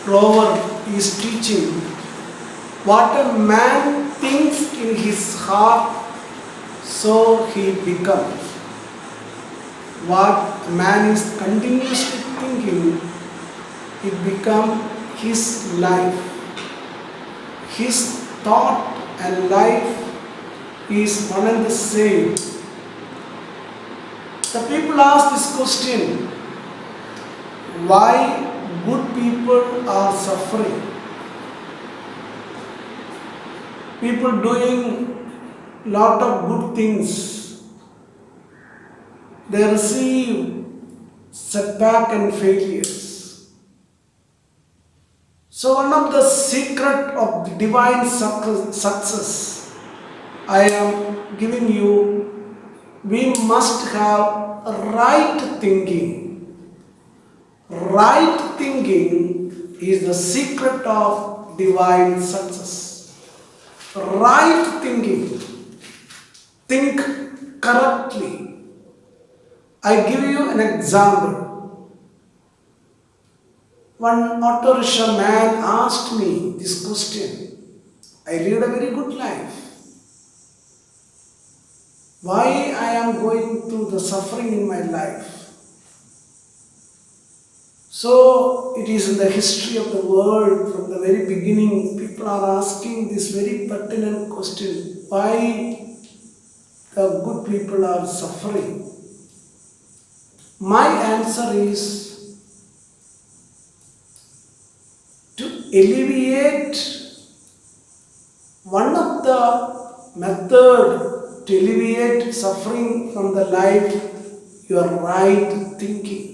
proverb is teaching what a man thinks in his heart, so he becomes. What a man is continuously thinking, it becomes his life. His thought and life is one and the same. The people ask this question: why good people are suffering? People doing lot of good things, they receive setback and failures. So one of the secret of the divine success I am giving you, we must have right thinking. Right thinking is the secret of divine success. Right thinking. Think correctly. I give you an example. One auto rickshaw man asked me this question. I lead a very good life. Why I am going through the suffering in my life? So it is in the history of the world from the very beginning, people are asking this very pertinent question: why the good people are suffering? My answer is to alleviate. One of the method to alleviate suffering from the life, your right thinking.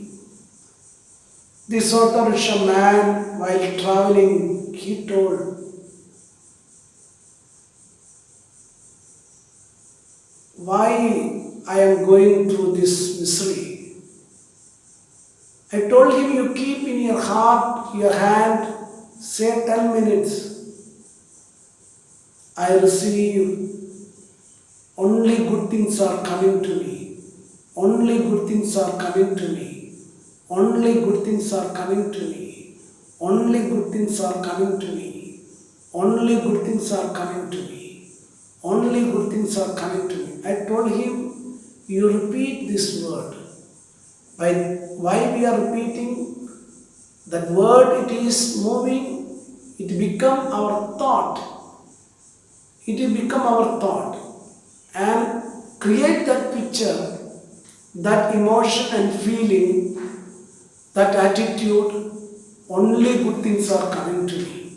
This auto rickshaw man, while traveling, he told, why I am going through this misery? I told him, you keep in your heart, your hand, say 10 minutes. I receive, only good things are coming to me. Only good things are coming to me. Only good things are coming to me. Only good things are coming to me. Only good things are coming to me. Only good things are coming to me. I told him, you repeat this word. Why we are repeating that word? It is moving. It become our thought. It will become our thought and create that picture, that emotion and feeling, that attitude. Only good things are coming to me.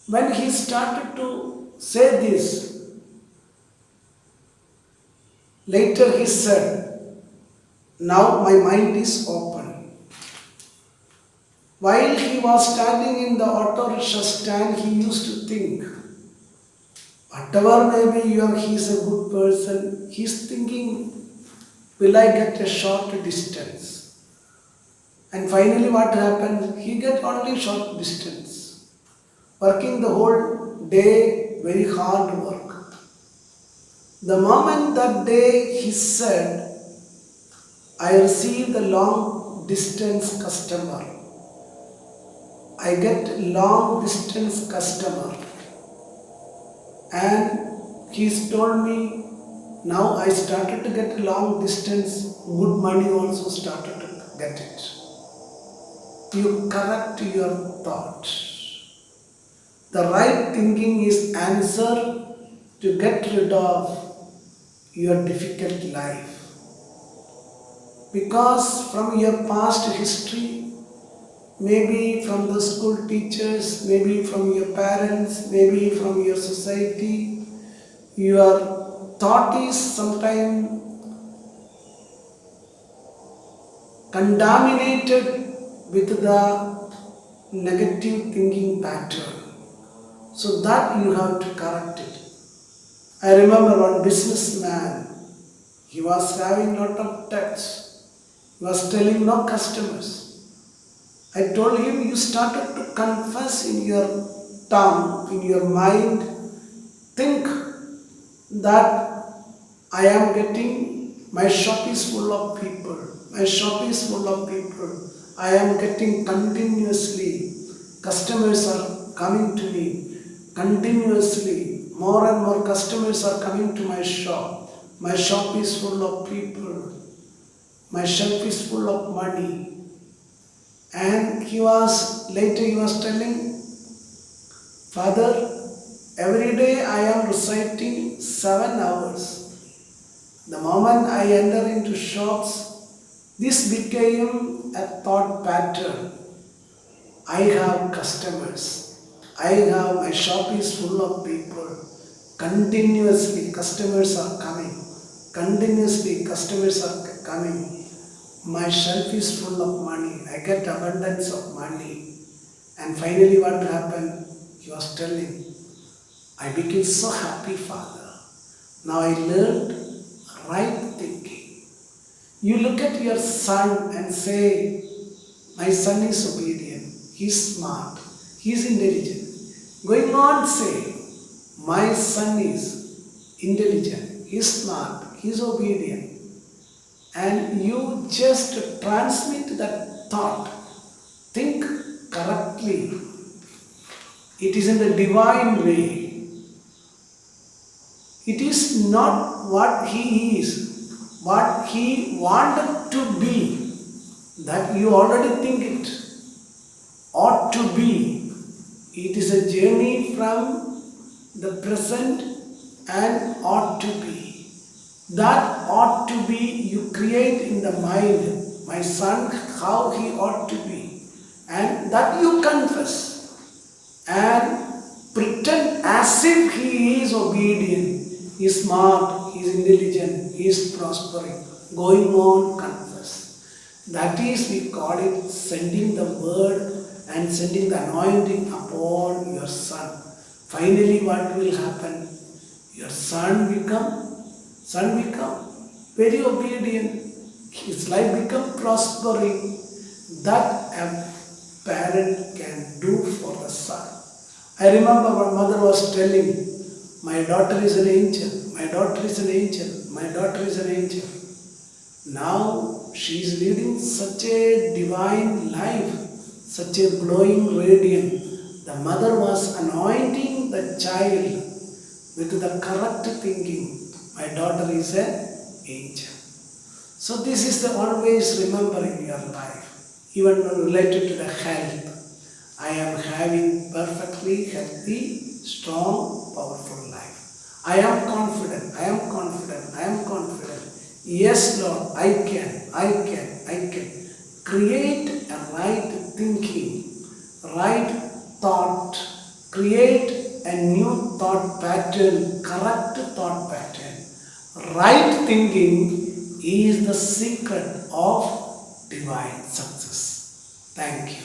When he started to say this, later he said, now my mind is open. While he was standing in the auto rickshaw stand, he used to think, whatever may be he is a good person, he is thinking, will I get a short distance? And finally what happened? He get only short distance. Working the whole day, very hard work. The moment that day he said, I received the long distance customer. I get long distance customer. And he's told me, now I started to get long distance, good money also started to get it. You correct your thought. The right thinking is answer to get rid of your difficult life. Because from your past history, maybe from the school teachers, maybe from your parents, maybe from your society, your thought is sometimes contaminated with the negative thinking pattern. So that you have to correct it. I remember one businessman, he was having lot of debts. He was telling no customers. I told him, you started to confess in your tongue, in your mind, think that I am getting, my shop is full of people. My shop is full of people. I am getting continuously customers are coming to me continuously. More and more customers are coming to my shop. My shop is full of people. My shelf is full of money. And later he was telling, Father, every day I am reciting 7 hours. The moment I enter into shops, this became a thought pattern. I have customers. My shop is full of people. Continuously customers are coming. Continuously customers are coming. My shelf is full of money. I get abundance of money. And finally what happened? He was telling, I became so happy, Father. Now I learned right thinking. You look at your son and say, my son is obedient, he is smart, he is intelligent. Going on say, my son is intelligent, he is smart, he is obedient. And you just transmit that thought. Think correctly. It is in the divine way. It is not what he is, what he wanted to be, that you already think it ought to be. It is a journey from the present and ought to be. That ought to be you create in the mind, my son, how he ought to be. And that you confess and pretend as if he is obedient, he is smart, he is intelligent, he is prospering. Going on, confess. That is, we call it sending the word and sending the anointing upon your son. Finally, what will happen? Your son become very obedient. His life become prospering. That a parent can do for the son. I remember my mother was telling, my daughter is an angel, my daughter is an angel, my daughter is an angel. Now she is leading such a divine life, such a glowing radiant. The mother was anointing the child with the correct thinking. My daughter is an angel. So this is the always remember in your life, even related to the health. I am having perfectly healthy, strong, powerful life. I am confident. Yes, Lord, I can. Create a right thinking, right thought, create a new thought pattern, correct thought pattern. Right thinking is the secret of divine success. Thank you.